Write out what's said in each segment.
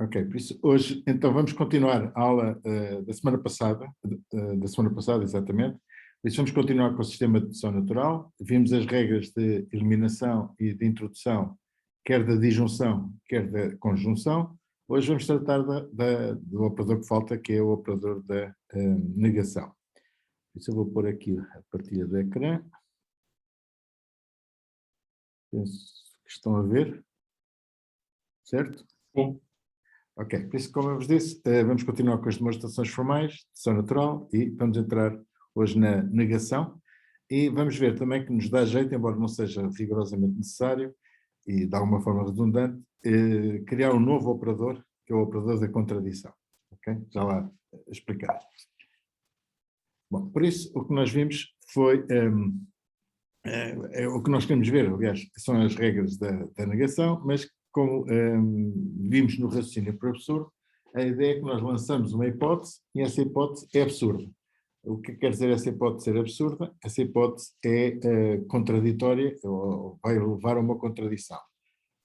Ok, por isso hoje, então vamos continuar a aula da semana passada exatamente, por isso vamos continuar com o sistema de dedução natural, vimos as regras de eliminação e de introdução, quer da disjunção, quer da conjunção. Hoje vamos tratar do operador que falta, que é o operador da negação. Por isso eu vou pôr aqui a partilha do ecrã. Penso que estão a ver, certo? Sim. Ok, por isso, como eu vos disse, vamos continuar com as demonstrações formais, de dedução natural, e vamos entrar hoje na negação, e vamos ver também que nos dá jeito, embora não seja rigorosamente necessário, e de alguma forma redundante, criar um novo operador, que é o operador da contradição. Ok? Já lá explicar. Bom, por isso, o que nós vimos foi... o que nós queremos ver, aliás, são as regras da negação, mas como vimos no raciocínio por absurdo, a ideia é que nós lançamos uma hipótese e essa hipótese é absurda. O que quer dizer essa hipótese ser absurda? Essa hipótese é contraditória ou vai levar a uma contradição.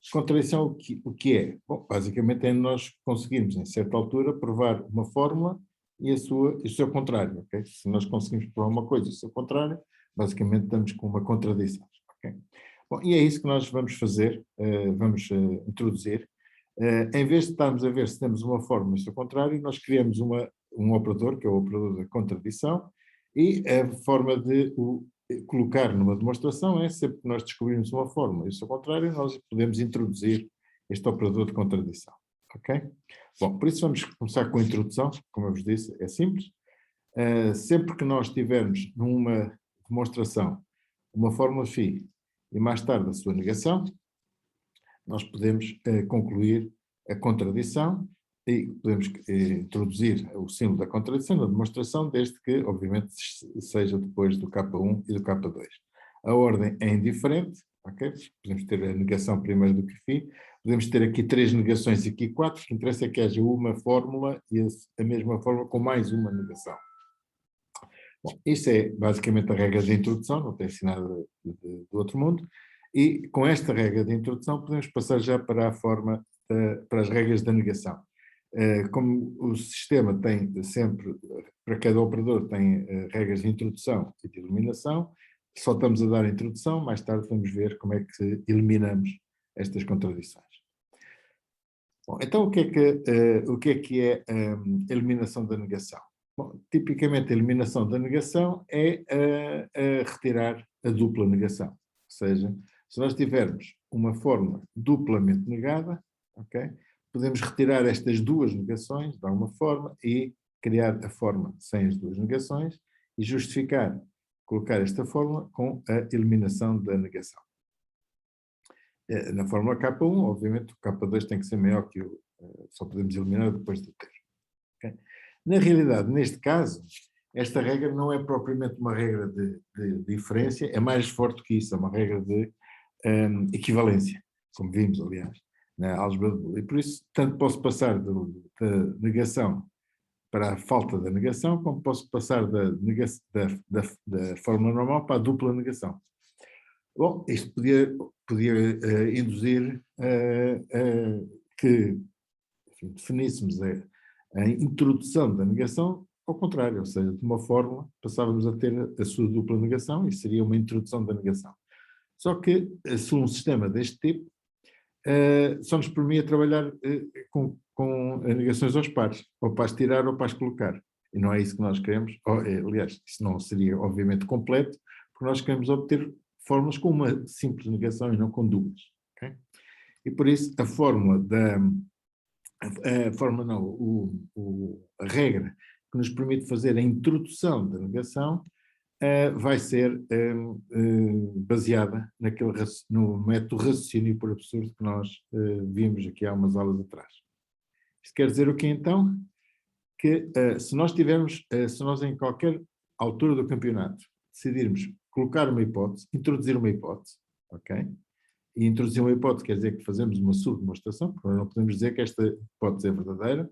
Contradição o que é? Bom, basicamente é nós conseguirmos, em certa altura, provar uma fórmula e o seu contrário. Okay? Se nós conseguimos provar uma coisa e o seu contrário, basicamente estamos com uma contradição. Okay? Bom, e é isso que nós vamos fazer, vamos introduzir. Em vez de estarmos a ver se temos uma fórmula e o seu contrário, nós criamos um operador, que é o operador da contradição, e a forma de o colocar numa demonstração é sempre que nós descobrirmos uma fórmula e o seu contrário, nós podemos introduzir este operador de contradição. Ok? Bom, por isso vamos começar com a introdução, como eu vos disse, é simples. Sempre que nós tivermos numa demonstração uma fórmula φ e mais tarde a sua negação, nós podemos concluir a contradição e podemos introduzir o símbolo da contradição na demonstração, desde que, obviamente, seja depois do K1 e do K2. A ordem é indiferente, ok? Podemos ter a negação primeiro do que φ, podemos ter aqui 3 negações e aqui 4, o que interessa é que haja uma fórmula e a mesma fórmula com mais uma negação. Bom, isso é basicamente a regra de introdução, não tem assim nada do outro mundo, e com esta regra de introdução podemos passar já para a forma, para as regras da negação. Como o sistema tem sempre, para cada operador tem regras de introdução e de eliminação, só estamos a dar a introdução, mais tarde vamos ver como é que eliminamos estas contradições. Bom, então o que é a eliminação da negação? Bom, tipicamente a eliminação da negação é retirar a dupla negação. Ou seja, se nós tivermos uma fórmula duplamente negada, okay, podemos retirar estas duas negações de alguma forma e criar a fórmula sem as duas negações e justificar, colocar esta fórmula com a eliminação da negação. Na fórmula K1, obviamente o K2 tem que ser maior que o, só podemos eliminar depois de ter. Okay? Na realidade, neste caso, esta regra não é propriamente uma regra de diferença, é mais forte que isso, é uma regra de equivalência, como vimos, aliás, na álgebra de Boole. E por isso, tanto posso passar da negação para a falta da negação, como posso passar da fórmula normal para a dupla negação. Bom, isto podia induzir que enfim, definíssemos a introdução da negação ao contrário, ou seja, de uma fórmula passávamos a ter a sua dupla negação e seria uma introdução da negação. Só que, se um sistema deste tipo, só nos permite trabalhar com negações aos pares, ou pares tirar ou pares colocar. E não é isso que nós queremos, aliás, isso não seria obviamente completo, porque nós queremos obter fórmulas com uma simples negação e não com duas. Okay? E por isso a fórmula a regra que nos permite fazer a introdução da negação vai ser baseada no método raciocínio por absurdo que nós vimos aqui há umas aulas atrás. Isto quer dizer o quê então? Que se nós em qualquer altura do campeonato decidirmos colocar uma hipótese, introduzir uma hipótese, ok? E introduzir uma hipótese quer dizer que fazemos uma subdemonstração, porque não podemos dizer que esta hipótese é verdadeira,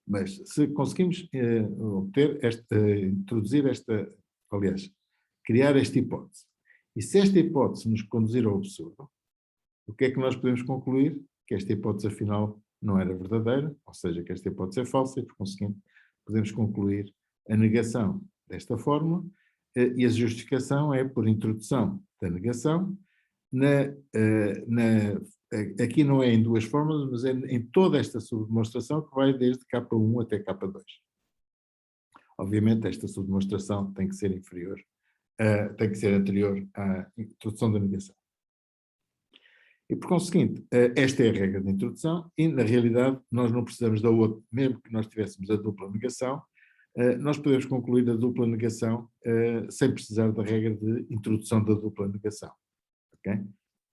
mas se conseguimos introduzir aliás, criar esta hipótese, e se esta hipótese nos conduzir ao absurdo, o que é que nós podemos concluir? Que esta hipótese afinal não era verdadeira, ou seja, que esta hipótese é falsa e, por conseguinte, podemos concluir a negação desta fórmula, e a justificação é por introdução da negação. Aqui não é em duas fórmulas, mas é em toda esta subdemonstração que vai desde K1 até K2. Obviamente esta subdemonstração tem que ser tem que ser anterior à introdução da negação. E por conseguinte, esta é a regra de introdução e na realidade nós não precisamos da outra, mesmo que nós tivéssemos a dupla negação, nós podemos concluir a dupla negação sem precisar da regra de introdução da dupla negação. Okay?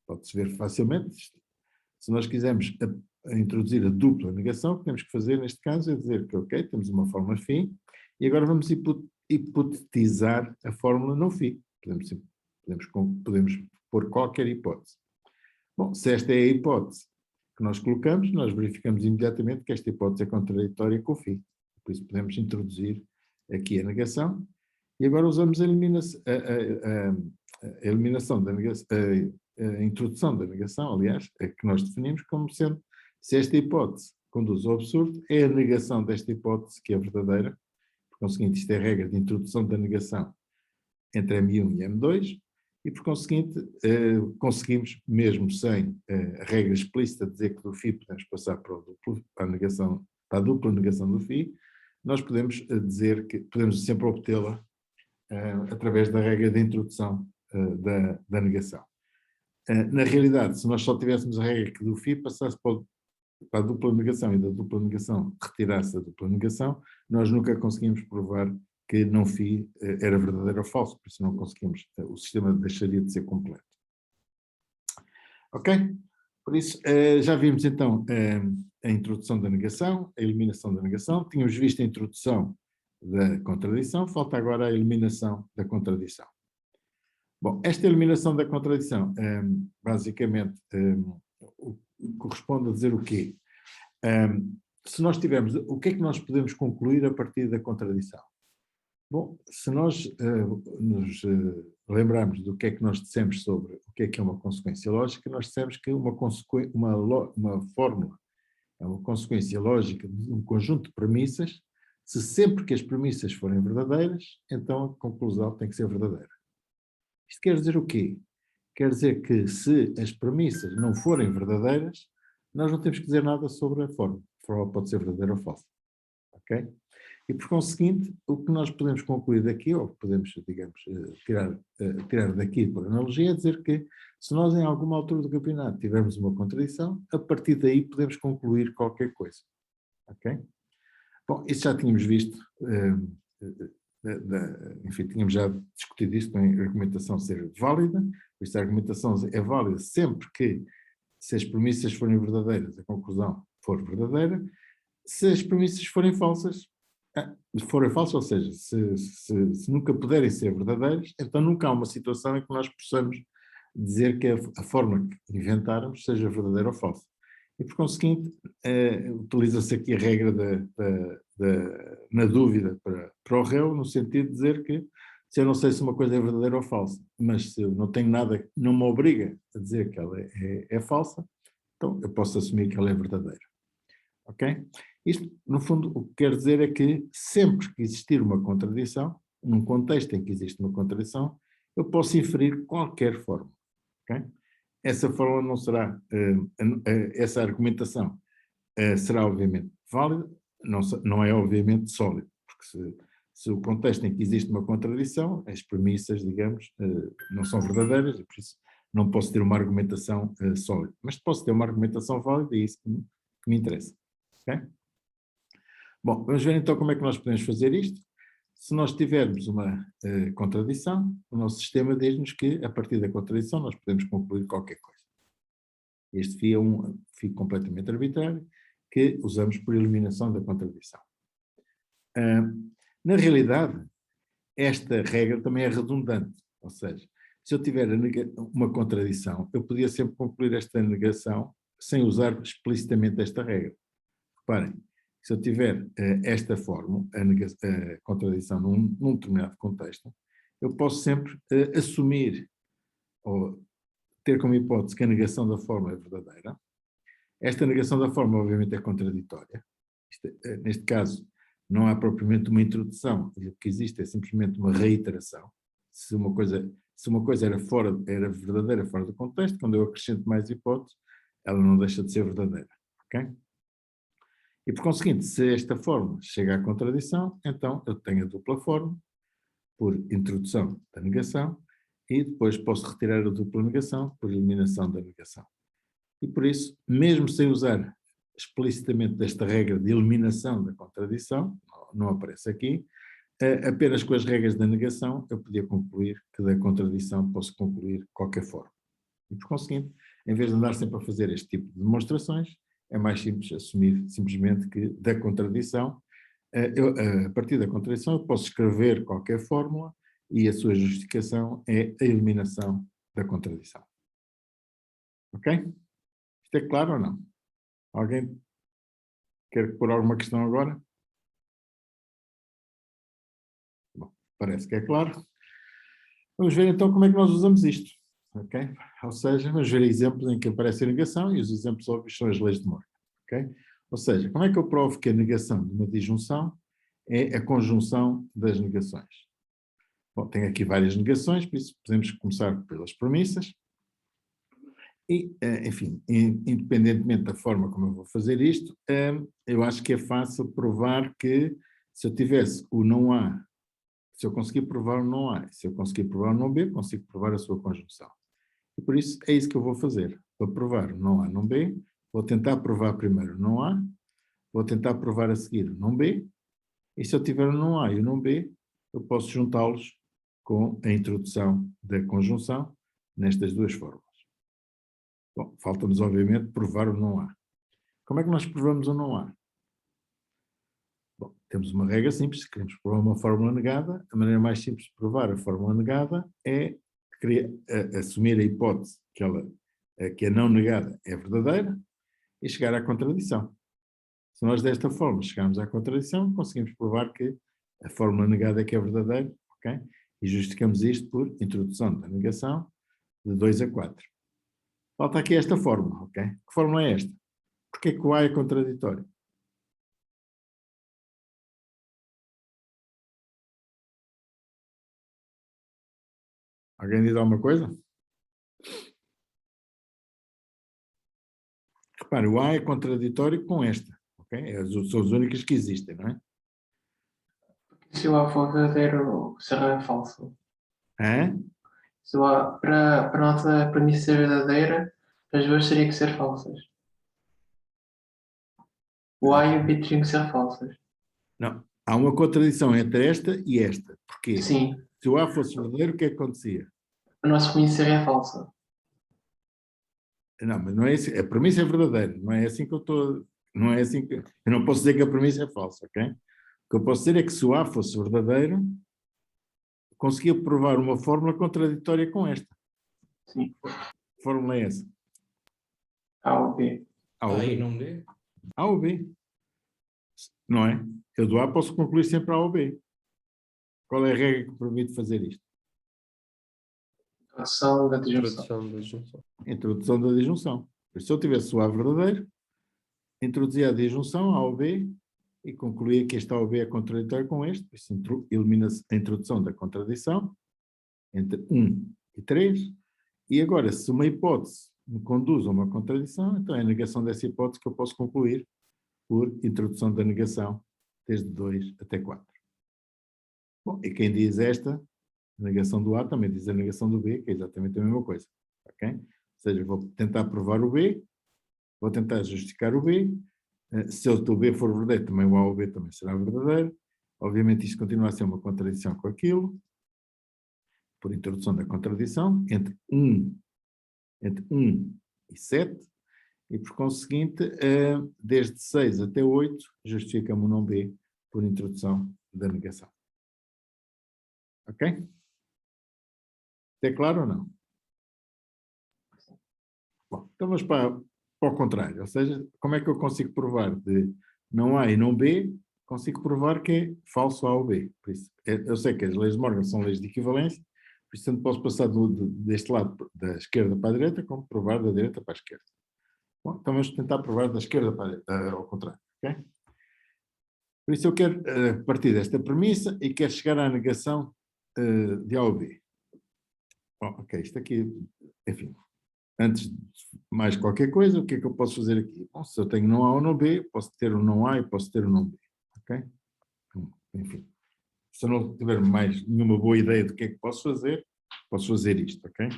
Pode-se ver facilmente. Se nós quisermos introduzir a dupla negação, o que temos que fazer neste caso é dizer que, ok, temos uma fórmula φ e agora vamos hipotetizar a fórmula não φ. Podemos pôr qualquer hipótese. Bom, se esta é a hipótese que nós colocamos, nós verificamos imediatamente que esta hipótese é contraditória com φ. Por isso podemos introduzir aqui a negação e agora usamos a eliminação da negação, a introdução da negação, aliás, que nós definimos como sendo, se esta hipótese conduz ao absurdo, é a negação desta hipótese que é verdadeira. Por conseguinte, isto é a regra de introdução da negação entre M1 e M2, e por conseguinte, conseguimos, mesmo sem a regra explícita dizer que do φ podemos passar para a dupla negação do φ, nós podemos dizer que podemos sempre obtê-la através da regra de introdução da negação. Na realidade, se nós só tivéssemos a regra que do φ passasse para a dupla negação e da dupla negação retirasse a dupla negação, nós nunca conseguimos provar que não φ era verdadeiro ou falso, por isso não conseguimos, o sistema deixaria de ser completo. Ok? Por isso, já vimos então a introdução da negação, a eliminação da negação, tínhamos visto a introdução da contradição, falta agora a eliminação da contradição. Bom, esta eliminação da contradição, basicamente, corresponde a dizer o quê? Se nós tivermos, o que é que nós podemos concluir a partir da contradição? Bom, se nós nos lembrarmos do que é que nós dissemos sobre o que é uma consequência lógica, nós dissemos que uma fórmula é uma consequência lógica de um conjunto de premissas. Se sempre que as premissas forem verdadeiras, então a conclusão tem que ser verdadeira. Isto quer dizer o quê? Quer dizer que se as premissas não forem verdadeiras, nós não temos que dizer nada sobre a fórmula. A fórmula pode ser verdadeira ou falsa. Ok? E por conseguinte, o que nós podemos concluir daqui, ou podemos, digamos, tirar daqui por analogia, é dizer que se nós em alguma altura do campeonato tivermos uma contradição, a partir daí podemos concluir qualquer coisa. Ok? Bom, isso já tínhamos visto, enfim, tínhamos já discutido isto em argumentação ser válida, por isso a argumentação é válida sempre que, se as premissas forem verdadeiras, a conclusão for verdadeira. Se as premissas forem falsas, ou seja, se nunca puderem ser verdadeiras, então nunca há uma situação em que nós possamos dizer que a forma que inventarmos seja verdadeira ou falsa. E por conseguinte, utiliza-se aqui a regra na dúvida para o réu, no sentido de dizer que se eu não sei se uma coisa é verdadeira ou falsa, mas se eu não tenho nada, não me obriga a dizer que ela é falsa, então eu posso assumir que ela é verdadeira. Ok? Isto, no fundo, o que quer dizer é que sempre que existir uma contradição, num contexto em que existe uma contradição, eu posso inferir qualquer fórmula. Okay? Essa fórmula não será, essa argumentação será obviamente válida, não é obviamente sólida, porque se o contexto em que existe uma contradição, as premissas, digamos, não são verdadeiras, e por isso não posso ter uma argumentação sólida. Mas posso ter uma argumentação válida e é isso que me interessa. Okay? Bom, vamos ver então como é que nós podemos fazer isto. Se nós tivermos uma contradição, o nosso sistema diz-nos que, a partir da contradição, nós podemos concluir qualquer coisa. Este φ é um φ completamente arbitrário, que usamos por eliminação da contradição. Na realidade, esta regra também é redundante, ou seja, se eu tiver uma contradição, eu podia sempre concluir esta negação sem usar explicitamente esta regra. Reparem, se eu tiver esta fórmula, a contradição num determinado contexto, eu posso sempre assumir ou ter como hipótese que a negação da fórmula é verdadeira Esta negação da forma, obviamente, é contraditória. Neste caso, não há propriamente uma introdução, o que existe é simplesmente uma reiteração. Se uma coisa era verdadeira fora do contexto, quando eu acrescento mais hipóteses, ela não deixa de ser verdadeira. Ok? E, por conseguinte, se esta forma chega à contradição, então eu tenho a dupla forma, por introdução da negação, e depois posso retirar a dupla negação por eliminação da negação. E por isso, mesmo sem usar explicitamente esta regra de eliminação da contradição, não aparece aqui, apenas com as regras da negação eu podia concluir que da contradição posso concluir qualquer forma. E por conseguinte, em vez de andar sempre a fazer este tipo de demonstrações, é mais simples assumir simplesmente que da contradição, a partir da contradição eu posso escrever qualquer fórmula e a sua justificação é a eliminação da contradição. Ok? Isto é claro ou não? Alguém quer pôr alguma questão agora? Bom, parece que é claro. Vamos ver então como é que nós usamos isto. Ok? Ou seja, vamos ver exemplos em que aparece a negação e os exemplos óbvios são as leis de Morgan. Ok? Ou seja, como é que eu provo que a negação de uma disjunção é a conjunção das negações? Bom, tenho aqui várias negações, por isso podemos começar pelas premissas. E, enfim, independentemente da forma como eu vou fazer isto, eu acho que é fácil provar que se eu tivesse o não A, se eu conseguir provar o não A, se eu conseguir provar o não B, consigo provar a sua conjunção. E por isso é isso que eu vou fazer. Para provar o não A, não B, vou tentar provar primeiro o não A, vou tentar provar a seguir o não B, e se eu tiver o não A e o não B, eu posso juntá-los com a introdução da conjunção nestas duas formas. Bom, falta-nos, obviamente, provar o não há. Como é que nós provamos o não há? Bom, temos uma regra simples, se queremos provar uma fórmula negada, a maneira mais simples de provar a fórmula negada é assumir a hipótese que a não negada é verdadeira e chegar à contradição. Se nós desta forma chegarmos à contradição, conseguimos provar que a fórmula negada é que é verdadeira, ok? E justificamos isto por introdução da negação de 2 a 4. Falta aqui esta fórmula, ok? Que fórmula é esta? Porquê que o A é contraditório? Alguém diz alguma coisa? Repare, o A é contraditório com esta, ok? São as únicas que existem, não é? Se o A for verdadeiro, será falso. Hã? Se o A, para a nossa premissa ser verdadeira, as duas teriam que ser falsas. O A e o B teriam que ser falsas. Não. Há uma contradição entre esta e esta. Porquê? Sim, Se o A fosse verdadeiro, o que é que acontecia? a nossa premissa seria falsa. Não, mas não é assim. A premissa é verdadeira. Não é assim que eu estou... Não é assim que... Eu não posso dizer que a premissa é falsa, ok? O que eu posso dizer é que se o A fosse verdadeiro, conseguia provar uma fórmula contraditória com esta. Sim. Que fórmula é essa? A ou B. A ou A e B. não B? A ou B. Não é? Eu do A posso concluir sempre A ou B. Qual é a regra que permite fazer isto? Introdução da disjunção. Introdução da disjunção. Introdução da disjunção. Se eu tivesse o A verdadeiro, introduzia a disjunção A ou B e concluía que este A ou B é contraditório com este, isso elimina-se a introdução da contradição entre 1 e 3, e agora, se uma hipótese me conduz a uma contradição, então é a negação dessa hipótese que eu posso concluir por introdução da negação desde 2 até 4. Bom, e quem diz esta, a negação do A, também diz a negação do B, que é exatamente a mesma coisa. Ok? Ou seja, vou tentar provar o B, vou tentar justificar o B, se o B for verdadeiro, também o A ou o B também será verdadeiro. Obviamente isto continua a ser uma contradição com aquilo, por introdução da contradição, entre 1 e 7, e por conseguinte, desde 6 até 8, justifica-me o não B por introdução da negação. Ok? É claro ou não? Bom, então vamos para o contrário, ou seja, como é que eu consigo provar de não A e não B, consigo provar que é falso A ou B. Por isso, eu sei que as leis de Morgan são leis de equivalência, por isso tanto posso passar deste lado da esquerda para a direita, como provar da direita para a esquerda. Bom, então vamos tentar provar da esquerda para ao contrário, ok? Por isso eu quero partir desta premissa e quero chegar à negação de A ou B. Bom, ok, isto aqui, enfim, antes de mais qualquer coisa, o que é que eu posso fazer aqui? Bom, se eu tenho não A ou não B, posso ter o não A e posso ter o não B, ok? Enfim, se eu não tiver mais nenhuma boa ideia do que é que posso fazer isto, ok?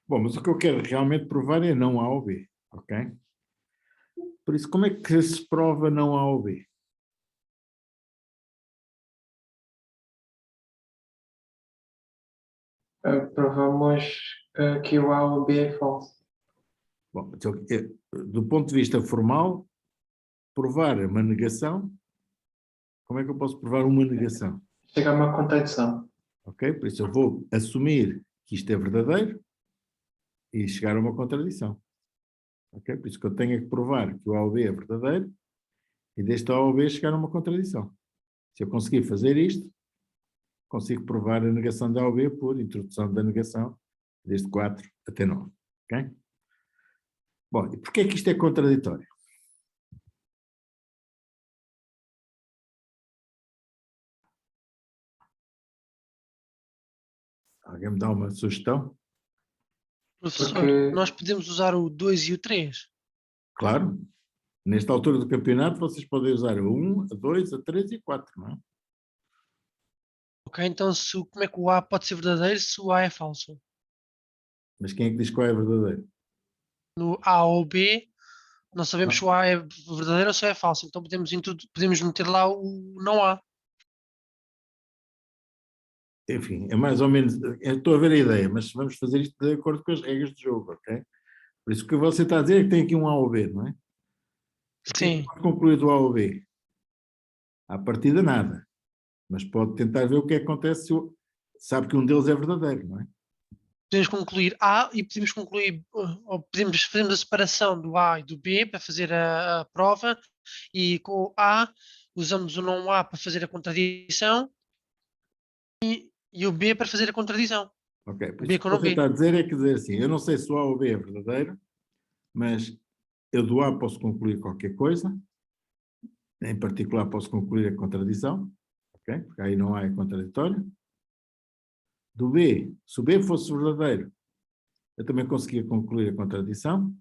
Bom, mas o que eu quero realmente provar é não A ou B, ok? Por isso, como é que se prova não A ou B? Provamos que o A ou o B é falso. Bom, então, do ponto de vista formal, provar uma negação, como é que eu posso provar uma negação? Chega a uma contradição. Ok? Por isso eu vou assumir que isto é verdadeiro e chegar a uma contradição. Ok? Por isso que eu tenho que provar que o A ou B é verdadeiro e deste A ou B chegar a uma contradição. Se eu conseguir fazer isto, consigo provar a negação da A ou B por introdução da negação desde 4 até 9. Ok? Bom, e porquê é que isto é contraditório? Alguém me dá uma sugestão? Professor, Porque, nós podemos usar o 2 e o 3. Claro, nesta altura do campeonato vocês podem usar a 1, a 2, a 3 e a 4, não é? Ok, então como é que o A pode ser verdadeiro se o A é falso? Mas quem é que diz qual é verdadeiro? No A ou B, não sabemos Ah, se o A é verdadeiro ou se é falso. Então podemos meter lá o não A. enfim, é mais ou menos, eu estou a ver a ideia, mas vamos fazer isto de acordo com as regras do jogo, ok? Por isso o que você está a dizer é que tem aqui um A ou B, não é? O que é que Sim, pode concluir do A ou B? À partida nada, mas pode tentar ver o que é que acontece se sabe que um deles é verdadeiro, não é? podemos concluir A e podemos concluir, ou fazemos a separação do A e do B para fazer a prova e com o A usamos o não A para fazer a contradição e o B para fazer a contradição. Ok, por O isso B o que com o você B. está a dizer é que dizer assim, eu não sei se o A ou B é verdadeiro, mas eu do A posso concluir qualquer coisa, em particular posso concluir a contradição, ok? Porque aí não há é contraditório. Do B, se o B fosse verdadeiro, eu também conseguia concluir a contradição.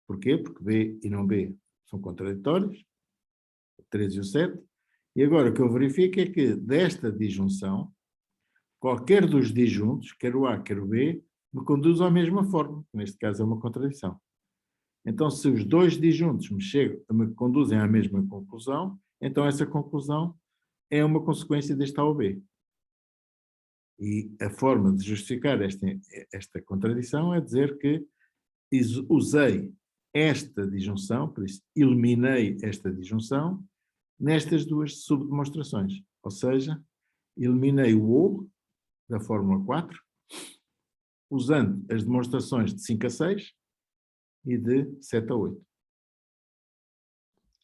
Porquê? Porque B e não B são contraditórios, o 3 e o 7. E agora o que eu verifico é que desta disjunção, qualquer dos disjuntos, quer o A, quer o B, me conduz à mesma forma, que neste caso é uma contradição. Então, se os dois disjuntos me conduzem à mesma conclusão, então essa conclusão é uma consequência deste A ou B. E a forma de justificar esta contradição é dizer que usei esta disjunção, por isso eliminei esta disjunção, nestas duas subdemonstrações. Ou seja, eliminei o ou da fórmula 4, usando as demonstrações de 5 a 6 e de 7 a 8.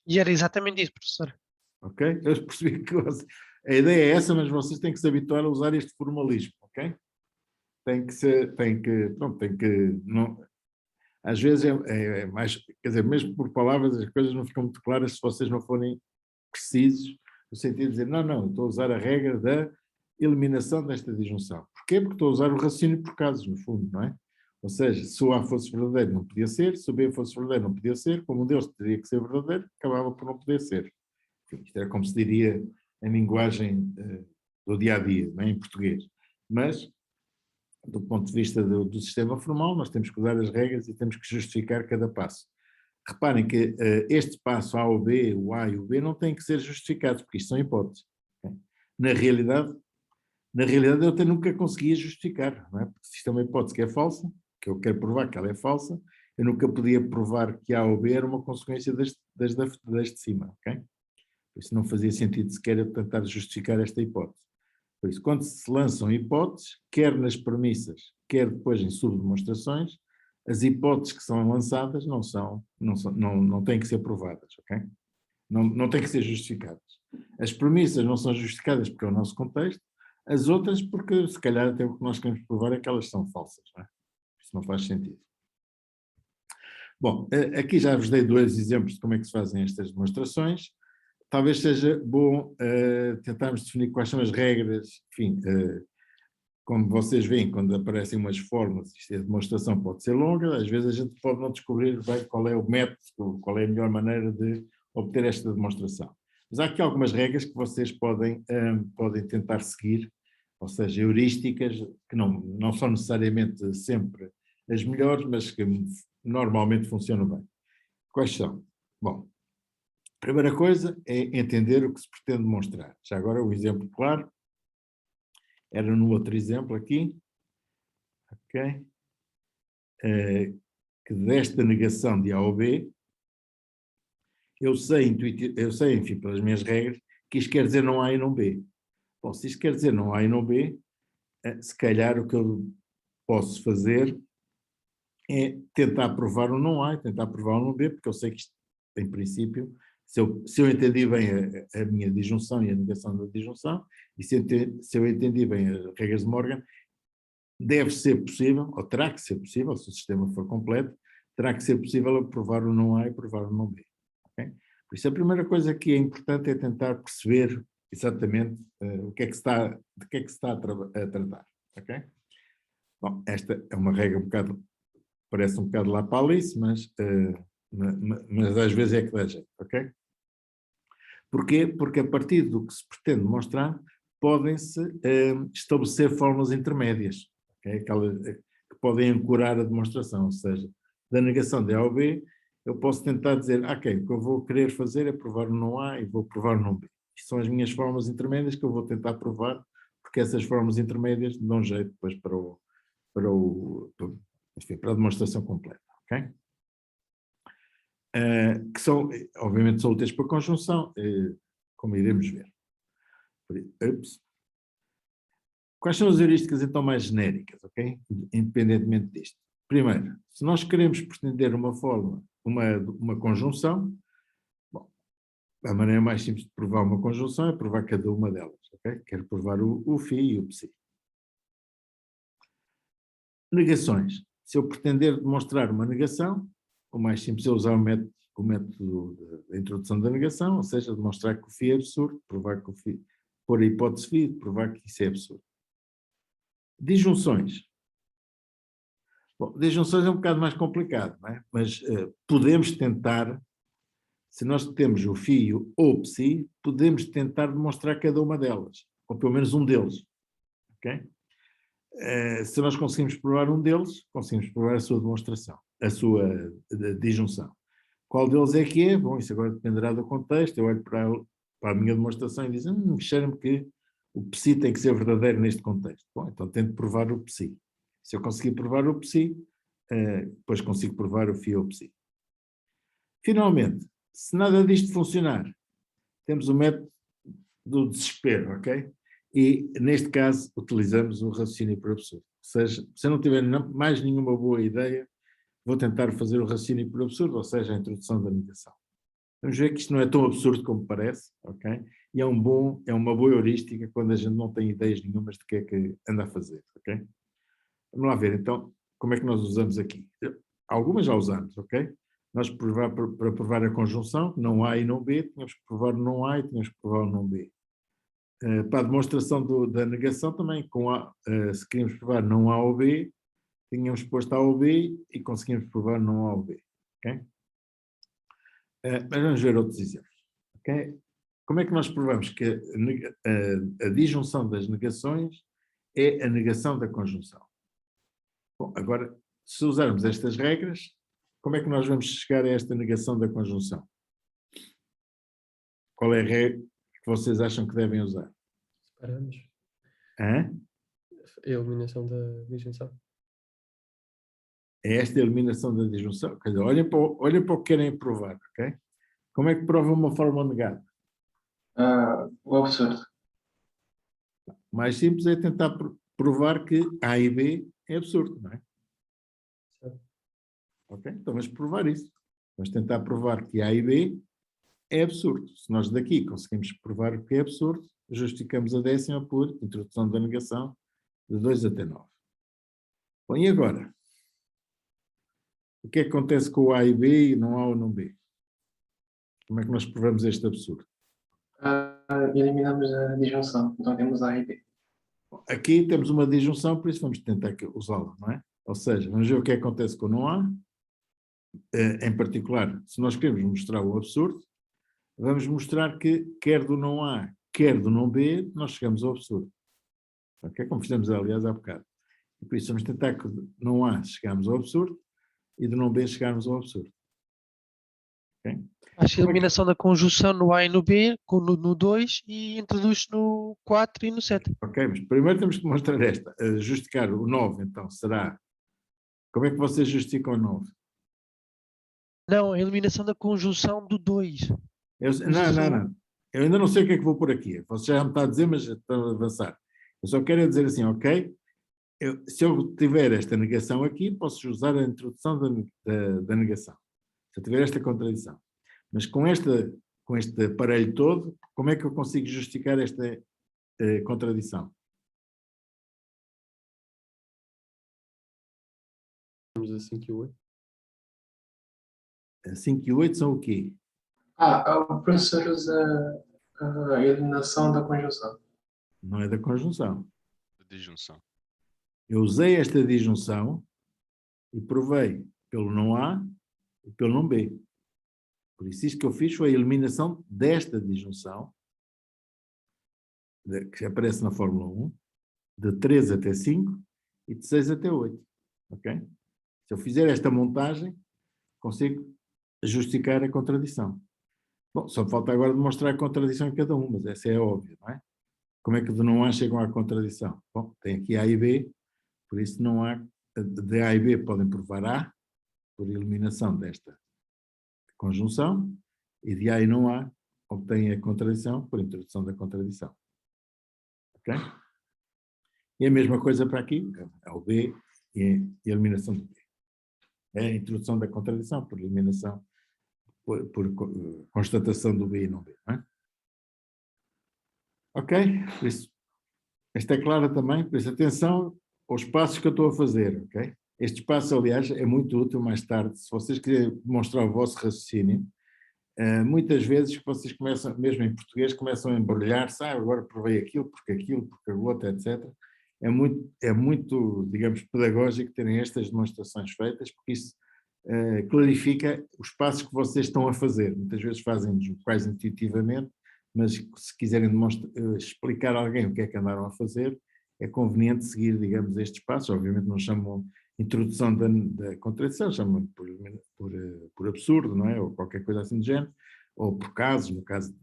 E era exatamente isso, professor. Ok? Eu percebi que a ideia é essa, mas vocês têm que se habituar a usar este formalismo, ok? Não, às vezes é mais, quer dizer, mesmo por palavras as coisas não ficam muito claras se vocês não forem precisos, no sentido de dizer, não, estou a usar a regra da eliminação desta disjunção. Porquê? Porque estou a usar o raciocínio por casos, no fundo, não é? Ou seja, se o A fosse verdadeiro não podia ser, se o B fosse verdadeiro não podia ser, como um deles teria que ser verdadeiro, acabava por não poder ser. Enfim, isto era como se diria em linguagem do dia-a-dia, não é? Em português. Mas, do ponto de vista do sistema formal, nós temos que usar as regras e temos que justificar cada passo. Reparem que este passo A ou B, o A e o B, não têm que ser justificados, porque isto são hipóteses. Okay? Na realidade eu até nunca conseguia justificar, não é? Porque se isto é uma hipótese que é falsa, que eu quero provar que ela é falsa, eu nunca podia provar que A ou B era uma consequência deste de cima, ok? Por isso não fazia sentido sequer eu tentar justificar esta hipótese. Por isso, quando se lançam hipóteses, quer nas premissas, quer depois em subdemonstrações, as hipóteses que são lançadas não têm que ser provadas, ok? Não têm que ser justificadas. As premissas não são justificadas porque é o nosso contexto, as outras porque se calhar até o que nós queremos provar é que elas são falsas, não é? Isso não faz sentido. Bom, aqui já vos dei 2 exemplos de como é que se fazem estas demonstrações. Talvez seja bom tentarmos definir quais são as regras, enfim, como vocês veem, quando aparecem umas fórmulas, a demonstração pode ser longa, às vezes a gente pode não descobrir bem qual é o método, qual é a melhor maneira de obter esta demonstração. Mas há aqui algumas regras que vocês podem tentar seguir, ou seja, heurísticas, que não são necessariamente sempre as melhores, mas que normalmente funcionam bem. Quais são? Bom, a primeira coisa é entender o que se pretende demonstrar. Já agora, um exemplo claro, era no outro exemplo aqui, ok? Que desta negação de A ou B, eu sei, enfim, pelas minhas regras, que isto quer dizer não A e não B. Bom, se isto quer dizer não A e não B, se calhar o que eu posso fazer é tentar provar um não A e tentar provar um não B, porque eu sei que isto, em princípio, se eu entendi bem a minha disjunção e a negação da disjunção, e se eu entendi bem as regras de Morgan, deve ser possível, ou terá que ser possível, se o sistema for completo, terá que ser possível eu provar o não A e provar o não B. Okay? Por isso a primeira coisa que é importante é tentar perceber exatamente de que é que se está a tratar. Okay? Bom, esta é uma regra um bocado, parece um bocado lá para Alice, mas às vezes é que dá jeito, ok? Porquê? Porque a partir do que se pretende mostrar, podem-se estabelecer fórmulas intermédias, okay? Aquelas que podem ancorar a demonstração, ou seja, da negação de A ou B, eu posso tentar dizer, ok, o que eu vou querer fazer é provar o não A e vou provar o não B. Isto são as minhas fórmulas intermédias que eu vou tentar provar, porque essas fórmulas intermédias dão jeito depois enfim, para a demonstração completa, ok? Que são, obviamente, são úteis para conjunção, como iremos ver. Ups. Quais são as heurísticas, então, mais genéricas, ok? Independentemente disto. Primeiro, se nós queremos pretender uma fórmula, uma conjunção, bom, a maneira mais simples de provar uma conjunção é provar cada uma delas, ok? Quero provar o φ e o ψ. Negações. Se eu pretender demonstrar uma negação, o mais simples é usar o método da introdução da negação, ou seja, demonstrar que o φ é absurdo, provar que o φ, pôr a hipótese φ, provar que isso é absurdo. Disjunções. Bom, disjunções é um bocado mais complicado, não é? Mas podemos tentar, se nós temos o φ ou o ψ, podemos tentar demonstrar cada uma delas, ou pelo menos um deles, ok? Se nós conseguimos provar um deles, conseguimos provar a sua demonstração, a sua disjunção. Qual deles é que é? Bom, isso agora dependerá do contexto. Eu olho para a minha demonstração e digo, cheira-me que o psi tem que ser verdadeiro neste contexto. Bom, então tento provar o psi. Se eu conseguir provar o psi, depois consigo provar o φ ou psi. Finalmente, se nada disto funcionar, temos o método do desespero, ok? E, neste caso, utilizamos o raciocínio por absurdo. Ou seja, se eu não tiver mais nenhuma boa ideia, vou tentar fazer o raciocínio por absurdo, ou seja, a introdução da negação. Vamos ver que isto não é tão absurdo como parece, ok? E é uma boa heurística quando a gente não tem ideias nenhumas de que é que anda a fazer, ok? Vamos lá ver, então, como é que nós usamos aqui? Algumas já usamos, ok? Nós, para provar a conjunção, não A e não B, tínhamos que provar o não A e tínhamos que provar o não B. Para a demonstração da negação também, se queríamos provar não A ou B, tínhamos posto A ou B e conseguimos provar não A ou B. Okay? Mas vamos ver outros exemplos. Okay? Como é que nós provamos que a disjunção das negações é a negação da conjunção? Bom, agora, se usarmos estas regras, como é que nós vamos chegar a esta negação da conjunção? Qual é a regra que vocês acham que devem usar? Separamos. Hã? A eliminação da disjunção. É esta a eliminação da disjunção. Quer dizer, olhem para o que querem provar, ok? Como é que provam uma fórmula negada? O absurdo. O mais simples é tentar provar que A e B é absurdo, não é? Certo. Ok? Então vamos provar isso. Vamos tentar provar que A e B é absurdo. Se nós daqui conseguimos provar que é absurdo, justificamos a décima por introdução da negação de 2 até 9. Bom, e agora? O que é que acontece com o A e B e não A ou não B? Como é que nós provamos este absurdo? Eliminamos a disjunção. Então temos A e B. Aqui temos uma disjunção, por isso vamos tentar usá-la, não é? Ou seja, vamos ver o que é que acontece com o não A. Em particular, se nós queremos mostrar o absurdo, vamos mostrar que quer do não A, quer do não B, nós chegamos ao absurdo. Ok? Como fizemos, aliás, há bocado. E por isso vamos tentar que do não A chegamos ao absurdo e do não B chegarmos ao absurdo. Ok? Faz a eliminação da conjunção no A e no B, no 2 e introduz no 4 e no 7. Ok, mas primeiro temos que mostrar esta. Justificar o 9, então, será... Como é que vocês justificam o 9? Não, a eliminação da conjunção do 2. Não. Eu ainda não sei o que é que vou pôr aqui. Você já me está a dizer, mas está a avançar. Eu só quero dizer assim, ok, se eu tiver esta negação aqui, posso usar a introdução da negação. Se eu tiver esta contradição. Mas com este aparelho todo, como é que eu consigo justificar esta contradição? Temos a 5 e o 8. A 5 e 8 são o quê? O professor usa a eliminação da conjunção. Não é da conjunção. Disjunção. Eu usei esta disjunção e provei pelo não A e pelo não B. Por isso, isto que eu fiz foi a eliminação desta disjunção, que aparece na Fórmula 1, de 3 até 5 e de 6 até 8. Ok? Se eu fizer esta montagem, consigo justificar a contradição. Bom, só falta agora demonstrar a contradição em cada um, mas essa é óbvia, não é? Como é que de não A chegam à contradição? Bom, tem aqui A e B, por isso não há, de A e B podem provar A, por eliminação desta conjunção, e de A e não A obtêm a contradição por introdução da contradição. Ok? E a mesma coisa para aqui, é o B e a eliminação do B. É a introdução da contradição por eliminação, por constatação do B e não B. Não é? Ok? Por isso, esta é clara também, por isso atenção aos passos que eu estou a fazer, ok? Este espaço, aliás, é muito útil mais tarde, se vocês quiserem demonstrar o vosso raciocínio, muitas vezes que vocês começam, mesmo em português, começam a embrulhar-se, agora provei aquilo, porque o outro, etc. É muito, digamos, pedagógico terem estas demonstrações feitas, porque isso clarifica os passos que vocês estão a fazer. Muitas vezes fazem-nos quase intuitivamente, mas se quiserem explicar a alguém o que é que andaram a fazer, é conveniente seguir, digamos, estes passos. Obviamente não chamam introdução da contradição, chamam por absurdo, não é? Ou qualquer coisa assim do género, ou por casos, no caso,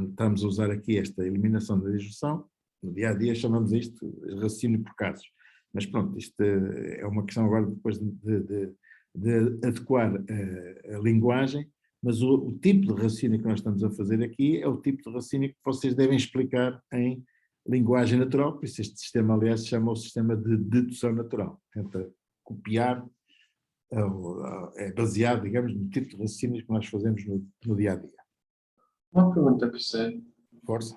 estamos a usar aqui esta eliminação da disjunção, no dia a dia chamamos isto raciocínio por casos. Mas pronto, isto é uma questão agora depois de adequar a linguagem, mas o tipo de raciocínio que nós estamos a fazer aqui é o tipo de raciocínio que vocês devem explicar em linguagem natural, por isso este sistema, aliás, se chama o sistema de dedução natural. Tenta copiar, é baseado, digamos, no tipo de raciocínio que nós fazemos no dia a dia. Uma pergunta, professor. Força.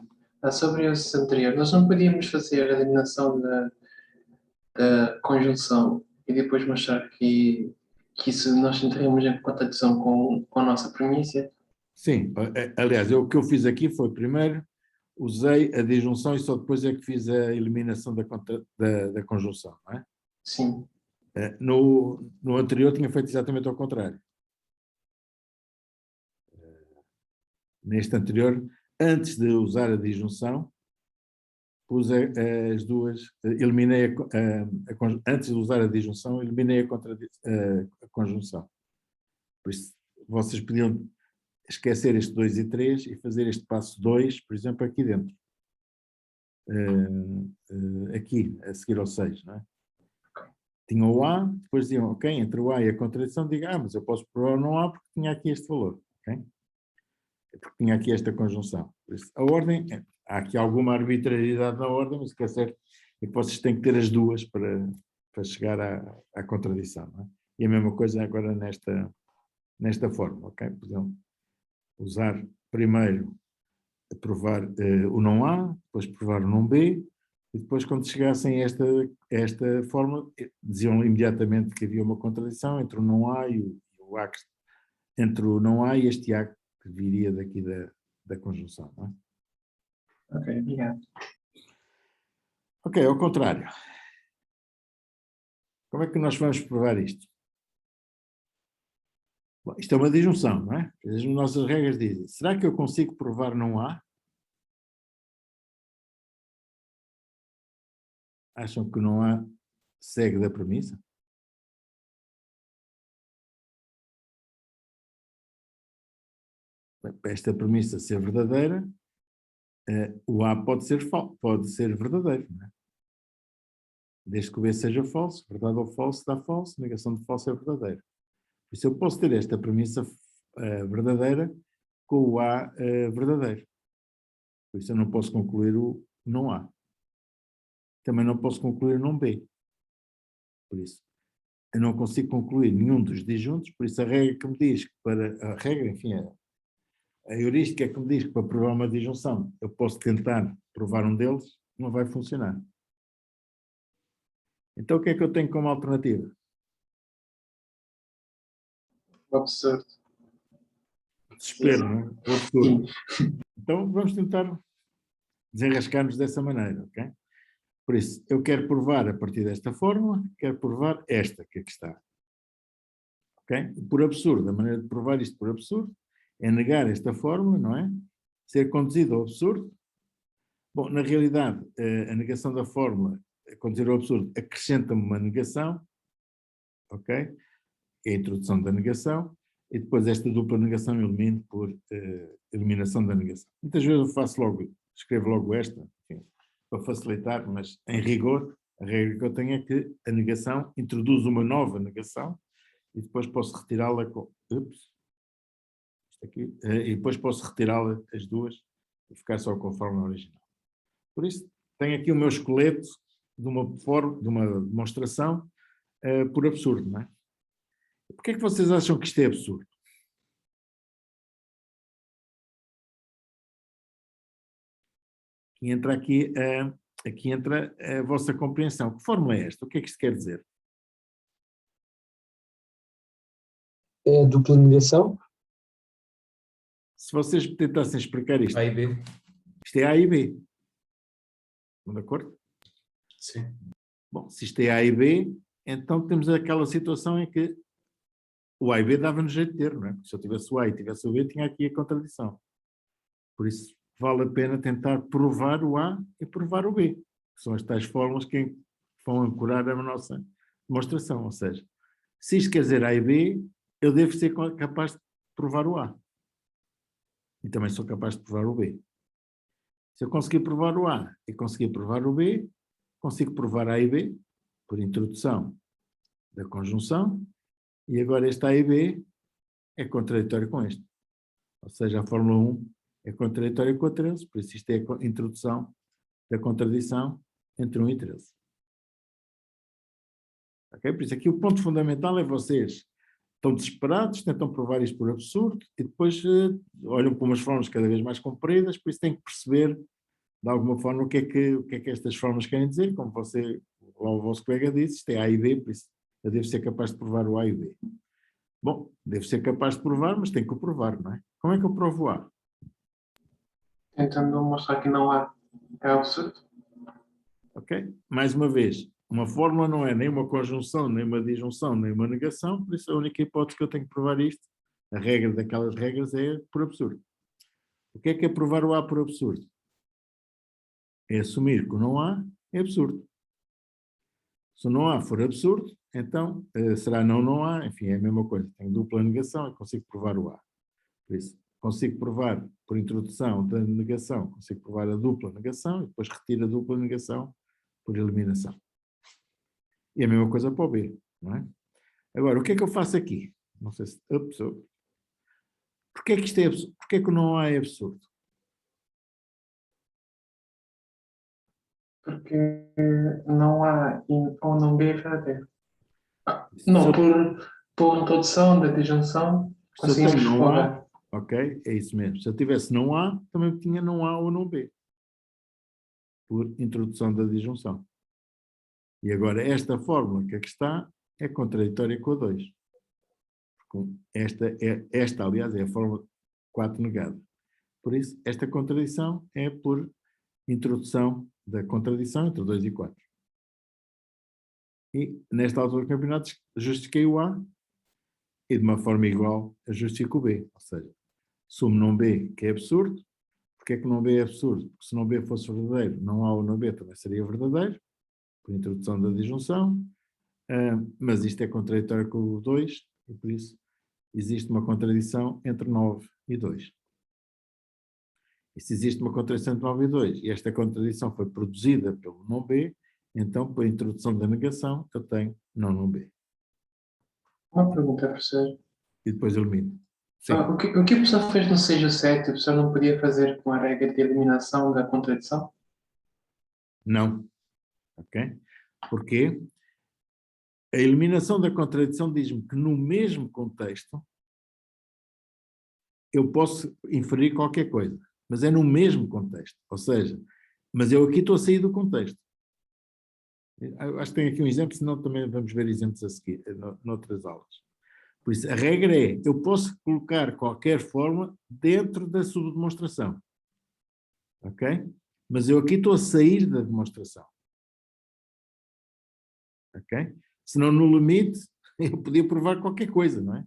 Sobre esse anterior, nós não podíamos fazer a eliminação da conjunção e depois mostrar que isso nós entramos em contradição com a nossa premissa? Sim, aliás, o que eu fiz aqui foi, primeiro, usei a disjunção e só depois é que fiz a eliminação da conjunção, não é? Sim. No anterior tinha feito exatamente ao contrário. Neste anterior, antes de usar a disjunção, pus as duas, eliminei antes de usar a disjunção, eliminei a conjunção. Por isso, vocês podiam esquecer este 2 e 3 e fazer este passo 2, por exemplo, aqui dentro. Aqui, a seguir ao 6, não é? Tinham o A, depois diziam, ok, entre o A e a contradição, digo, mas eu posso provar o não A porque tinha aqui este valor, ok? Porque tinha aqui esta conjunção. Por isso, a ordem, há aqui alguma arbitrariedade na ordem, mas o que é certo é que vocês têm que ter as duas para chegar à contradição, não é? E a mesma coisa agora nesta forma, ok? Podiam usar primeiro provar o não A, depois provar o não B, E depois, quando chegassem a esta fórmula, diziam imediatamente que havia uma contradição entre o não há e o há, entre o não há e este há que viria daqui da conjunção. Não é? Ok, obrigado. Ok, ao contrário. Como é que nós vamos provar isto? Bom, isto é uma disjunção, não é? As nossas regras dizem, será que eu consigo provar não há? Acham que não há segue da premissa? Bem, para esta premissa ser verdadeira, o A pode ser verdadeiro, não é? Desde que o B seja falso, verdade ou falso dá falso, negação de falso é verdadeiro. Por isso eu posso ter esta premissa verdadeira com o A verdadeiro. Por isso eu não posso concluir o não A. Também não posso concluir o não B. Por isso, eu não consigo concluir nenhum dos disjuntos, por isso a regra que me diz que a regra, enfim, a heurística que me diz que para provar uma disjunção eu posso tentar provar um deles, não vai funcionar. Então o que é que eu tenho como alternativa? O absurdo. Desespero, não é? O absurdo. Então vamos tentar desenrascar-nos dessa maneira, ok? Por isso, eu quero provar a partir desta fórmula, quero provar esta que aqui está. Ok? Por absurdo, a maneira de provar isto por absurdo é negar esta fórmula, não é? Ser conduzido ao absurdo. Bom, na realidade, a negação da fórmula, conduzir ao absurdo, acrescenta-me uma negação, ok? É a introdução da negação, e depois esta dupla negação eu elimino por eliminação da negação. Muitas vezes eu escrevo logo esta, enfim, para facilitar, mas em rigor, a regra que eu tenho é que a negação introduz uma nova negação e depois posso retirá-la com... Ups, isto aqui, e depois posso retirá-la as duas e ficar só com a forma original. Por isso, tenho aqui o meu esqueleto de uma demonstração por absurdo, não é? Porquê é que vocês acham que isto é absurdo? Aqui entra a vossa compreensão. Que fórmula é esta? O que é que isto quer dizer? É dupla negação? Se vocês tentassem explicar isto, A e B. isto é A e B. Estão de acordo? Sim. Bom, se isto é A e B, então temos aquela situação em que o A e B dava-nos jeito de ter, não é? Porque se eu tivesse o A e tivesse o B, tinha aqui a contradição. Por isso, vale a pena tentar provar o A e provar o B, que são as tais fórmulas que vão ancorar a nossa demonstração. Ou seja, se isto quer dizer A e B, eu devo ser capaz de provar o A. E também sou capaz de provar o B. Se eu conseguir provar o A e conseguir provar o B, consigo provar A e B por introdução da conjunção, e agora este A e B é contraditório com este. Ou seja, a fórmula 1 é contraditória com a 13, por isso isto é a introdução da contradição entre 1 e 13. Okay? Por isso aqui o ponto fundamental é vocês estão desesperados, tentam provar isto por absurdo e depois olham para umas formas cada vez mais compridas, por isso têm que perceber de alguma forma o que é que estas formas querem dizer, como o vosso colega disse, isto é A e B, por isso eu devo ser capaz de provar o A e o B. Bom, devo ser capaz de provar, mas tenho que o provar, não é? Como é que eu provo o A? Tentando mostrar que não há. É absurdo. Ok? Mais uma vez, uma fórmula não é nem uma conjunção, nem uma disjunção, nem uma negação, por isso a única hipótese que eu tenho que provar isto, a regra daquelas regras é por absurdo. O que é provar o A por absurdo? É assumir que o não há é absurdo. Se o não há for absurdo, então será não há, enfim, é a mesma coisa. Tenho dupla negação e consigo provar o A. Por isso, consigo provar por introdução da negação, consigo provar a dupla negação e depois retiro a dupla negação por eliminação. E a mesma coisa para o B, não é? Agora, o que é que eu faço aqui? Não sei se... Porquê é que isto é absurdo? Porquê é que o não há é absurdo? Porque não há ou não B é verdadeiro. Não, por introdução da disjunção, Se eu conseguimos tenho não há, provar. ok, é isso mesmo. Se eu tivesse não há, também tinha não há ou não B. por introdução da disjunção. E agora esta fórmula que aqui está é contraditória com a 2. Esta, aliás, é a fórmula 4 negada. Por isso, esta contradição é por introdução da contradição entre 2 e 4. E, nesta altura do campeonato, justifiquei o A e, de uma forma igual, justifico o B. Ou seja, sumo num B, que é absurdo. Porquê é que não B é absurdo? Porque se não B fosse verdadeiro, não A ou não B também seria verdadeiro, por introdução da disjunção. Mas isto é contraditório com o 2, e por isso existe uma contradição entre 9 e 2. E se existe uma contradição entre 9 e 2, e esta contradição foi produzida pelo não B, então, por introdução da negação, eu tenho não B. Uma pergunta, professor. E depois elimino. Sim. O que o professor fez no 6 ou 7, o professor não podia fazer com a regra de eliminação da contradição? Não. Ok? Porquê? A eliminação da contradição diz-me que no mesmo contexto eu posso inferir qualquer coisa, mas é no mesmo contexto. Ou seja, mas eu aqui estou a sair do contexto. Eu acho que tenho aqui um exemplo, senão também vamos ver exemplos a seguir, noutras aulas. Por isso, a regra é, eu posso colocar qualquer fórmula dentro da subdemonstração. Ok? Mas eu aqui estou a sair da demonstração. Ok? Senão, no limite, eu podia provar qualquer coisa, não é?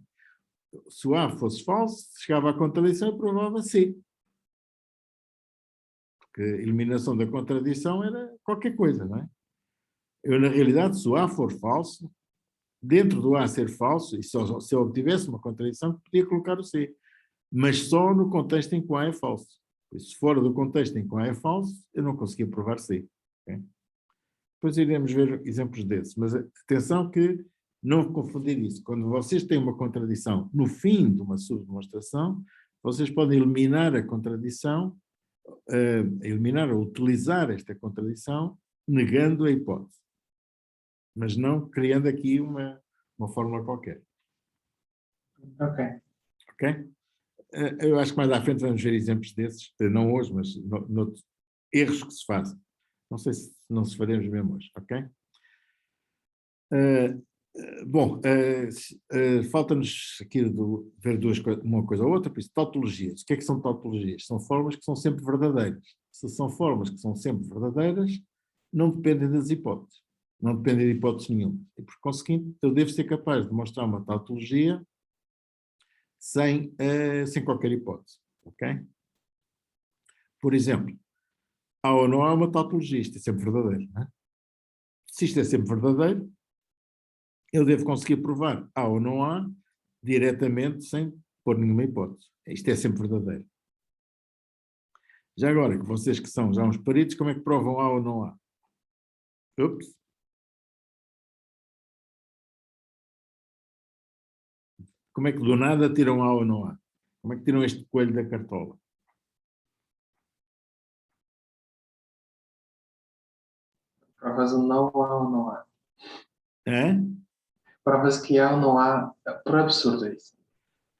Se o A fosse falso, chegava à contradição e provava C. Porque a eliminação da contradição era qualquer coisa, não é? Eu, na realidade, se o A for falso, dentro do A ser falso, e se eu obtivesse uma contradição, podia colocar o C. Mas só no contexto em que o A é falso. Se fora do contexto em que o A é falso, eu não conseguia provar C. Okay? Depois iremos ver exemplos desses. Mas atenção que não confundir isso. Quando vocês têm uma contradição no fim de uma subdemonstração, vocês podem eliminar a contradição, eliminar ou utilizar esta contradição, negando a hipótese. Mas não criando aqui uma fórmula qualquer. Ok. Ok? Eu acho que mais à frente vamos ver exemplos desses, não hoje, mas noutros erros que se fazem. Não sei se não se faremos mesmo hoje, ok? Bom, falta-nos aqui ver uma coisa ou outra, por isso, tautologias. O que é que são tautologias? São formas que são sempre verdadeiras. Se são formas que são sempre verdadeiras, não dependem das hipóteses. Não dependem de hipóteses nenhuma. E, por conseguinte, eu devo ser capaz de mostrar uma tautologia sem qualquer hipótese. Ok? Por exemplo, há ou não há uma tautologia, isto é sempre verdadeiro. Não é? Se isto é sempre verdadeiro, eu devo conseguir provar há ou não há diretamente sem pôr nenhuma hipótese. Isto é sempre verdadeiro. Já agora, que vocês que são já uns peritos, como é que provam há ou não há? Ups. Como é que do nada tiram há ou não há? Como é que tiram este coelho da cartola? Provas o não há ou não há. Hã? Provas que há ou não há, por absurdo isso.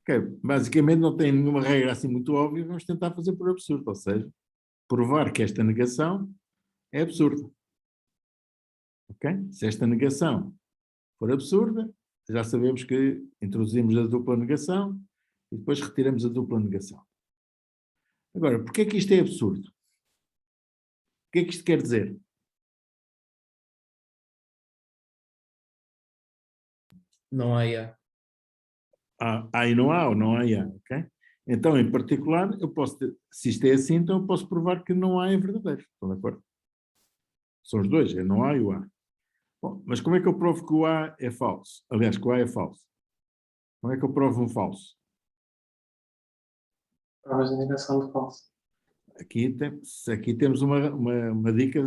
Okay. Basicamente não tem nenhuma regra assim muito óbvia, vamos tentar fazer por absurdo, ou seja, provar que esta negação é absurda. Ok? Se esta negação for absurda, já sabemos que introduzimos a dupla negação e depois retiramos a dupla negação. Agora, porquê é que isto é absurdo? O que é que isto quer dizer? Não há IA. Há e não há, ou não há e há, ok? Então, em particular, se isto é assim, então eu posso provar que não há é verdadeiro. Estão de acordo? São os dois, é não há e o há. Bom, mas como é que eu provo que o A é falso? Aliás, que o A é falso. Como é que eu provo um falso? Provas de negação de falso. Aqui temos uma dica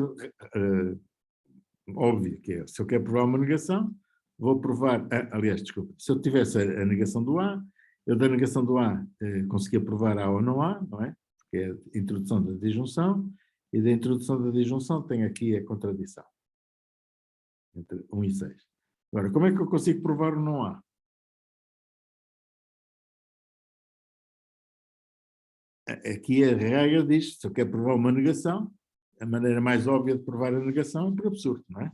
óbvia, que é, se eu quero provar uma negação, vou provar, aliás, desculpa, se eu tivesse a negação do A, eu da negação do A conseguia provar A ou não há, não é? Porque é a introdução da disjunção, e da introdução da disjunção tem aqui a contradição. Entre 1 e 6. Agora, como é que eu consigo provar o não há? Aqui a regra diz, se eu quero provar uma negação, a maneira mais óbvia de provar a negação é por absurdo, não é?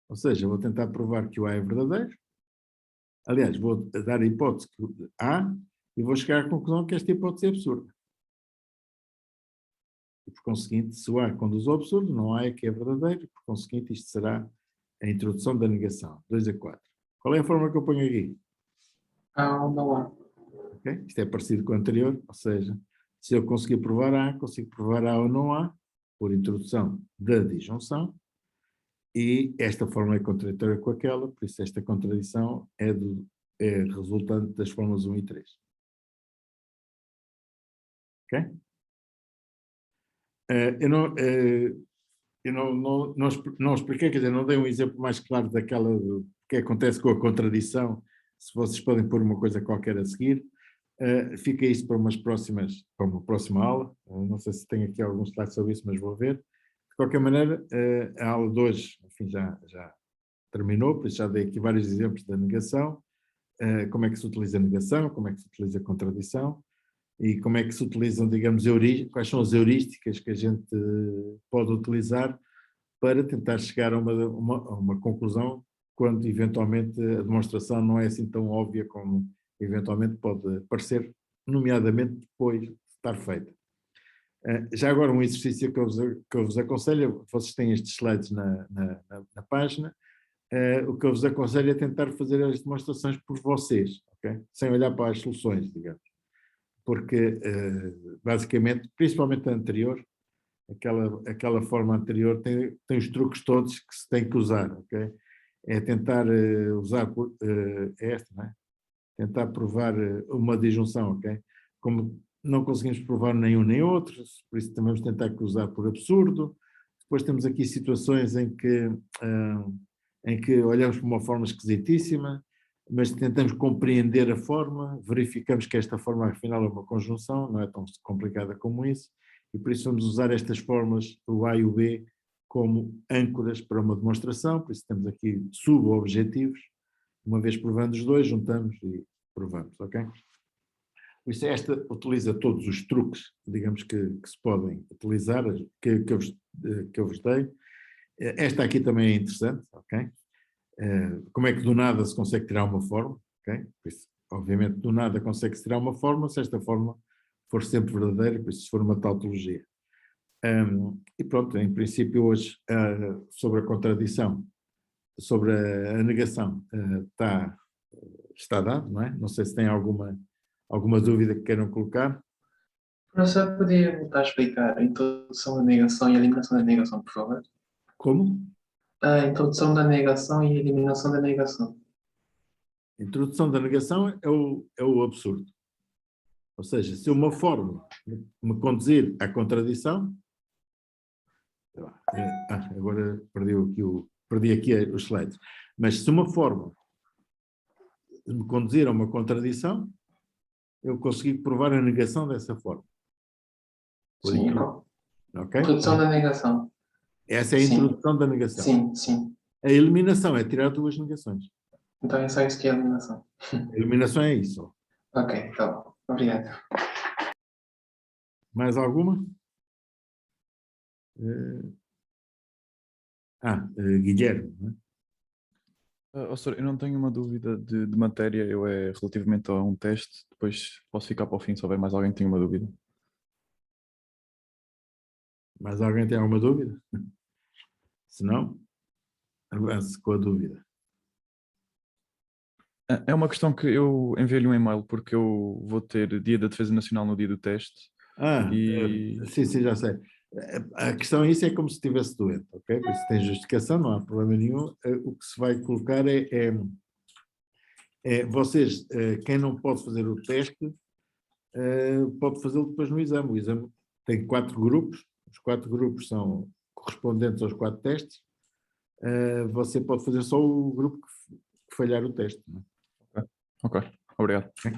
Ou seja, vou tentar provar que o A é verdadeiro. Aliás, vou dar a hipótese que A e vou chegar à conclusão que esta hipótese é absurda. E, por conseguinte, se o A conduz ao absurdo, não há é que é verdadeiro, e, por conseguinte, isto será a introdução da negação. 2 a 4. Qual é a forma que eu ponho aqui? A ou não há. Okay? Isto é parecido com o anterior, ou seja, se eu conseguir provar A, consigo provar A ou não A, por introdução da disjunção, e esta forma é contraditória com aquela, por isso esta contradição é resultante das formas 1 e 3. Ok? Eu não expliquei, quer dizer, não dei um exemplo mais claro daquela do que acontece com a contradição, se vocês podem pôr uma coisa qualquer a seguir. Fica isso para uma próxima aula. Não sei se tenho aqui alguns slides sobre isso, mas vou ver. De qualquer maneira, a aula de hoje, enfim, já terminou, por isso já dei aqui vários exemplos da negação, como é que se utiliza a negação, como é que se utiliza a contradição, e como é que se utilizam, digamos, quais são as heurísticas que a gente pode utilizar para tentar chegar a uma conclusão quando eventualmente a demonstração não é assim tão óbvia como eventualmente pode parecer, nomeadamente depois de estar feita. Já agora um exercício que eu vos aconselho, vocês têm estes slides na página, o que eu vos aconselho é tentar fazer as demonstrações por vocês, okay? Sem olhar para as soluções, digamos. Porque, basicamente, principalmente a anterior, aquela forma anterior tem os truques todos que se tem que usar, ok? É tentar usar esta, não é? Tentar provar uma disjunção, ok? Como não conseguimos provar nenhum nem outro, por isso também vamos tentar usar por absurdo. Depois temos aqui situações em que olhamos para uma forma esquisitíssima, mas tentamos compreender a forma, verificamos que esta forma afinal é uma conjunção, não é tão complicada como isso, e por isso vamos usar estas formas, o A e o B, como âncoras para uma demonstração, por isso temos aqui sub-objetivos, uma vez provando os dois, juntamos e provamos, ok? Por isso esta utiliza todos os truques, digamos, que se podem utilizar, que eu vos dei. Esta aqui também é interessante, ok? Como é que do nada se consegue tirar uma forma, ok? Por isso, obviamente, do nada consegue-se tirar uma forma, se esta forma for sempre verdadeira, por isso se for uma tautologia. E pronto, em princípio hoje, sobre a contradição, sobre a negação, está dado, não é? Não sei se tem alguma dúvida que queiram colocar. Professor, podia voltar a explicar a introdução da negação e a eliminação da negação, por favor? Como? A introdução da negação e a eliminação da negação. A introdução da negação é o absurdo. Ou seja, se uma forma me conduzir à contradição, agora perdi aqui os slides, mas se uma forma me conduzir a uma contradição, eu consigo provar a negação dessa forma. Sim, Okay? introdução da negação. Essa é a Sim. introdução da negação. Sim, sim. A eliminação é tirar duas negações. Então é só isso que é a eliminação. A eliminação é isso. Ok, tá bom. Obrigado. Mais alguma? Guilherme, não é? Senhor, eu não tenho uma dúvida de matéria, eu é relativamente a um teste, depois posso ficar para o fim se houver mais alguém que tenha uma dúvida. Mais alguém tem alguma dúvida? Se não, avance com a dúvida. É uma questão que eu enviei-lhe um e-mail porque eu vou ter Dia da Defesa Nacional no dia do teste. Sim, já sei. A questão é isso, é como se estivesse doente, ok? Por isso tem justificação, não há problema nenhum. O que se vai colocar é vocês, quem não pode fazer o teste, pode fazê-lo depois no exame. O exame tem 4 grupos, os 4 grupos são correspondentes aos 4 testes. Você pode fazer só o grupo que falhar o teste. Não é? Ok, obrigado. Okay.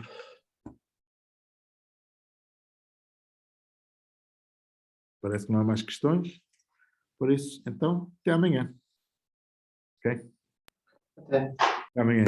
Parece que não há mais questões. Por isso, então, até amanhã. Ok? Até. Até amanhã.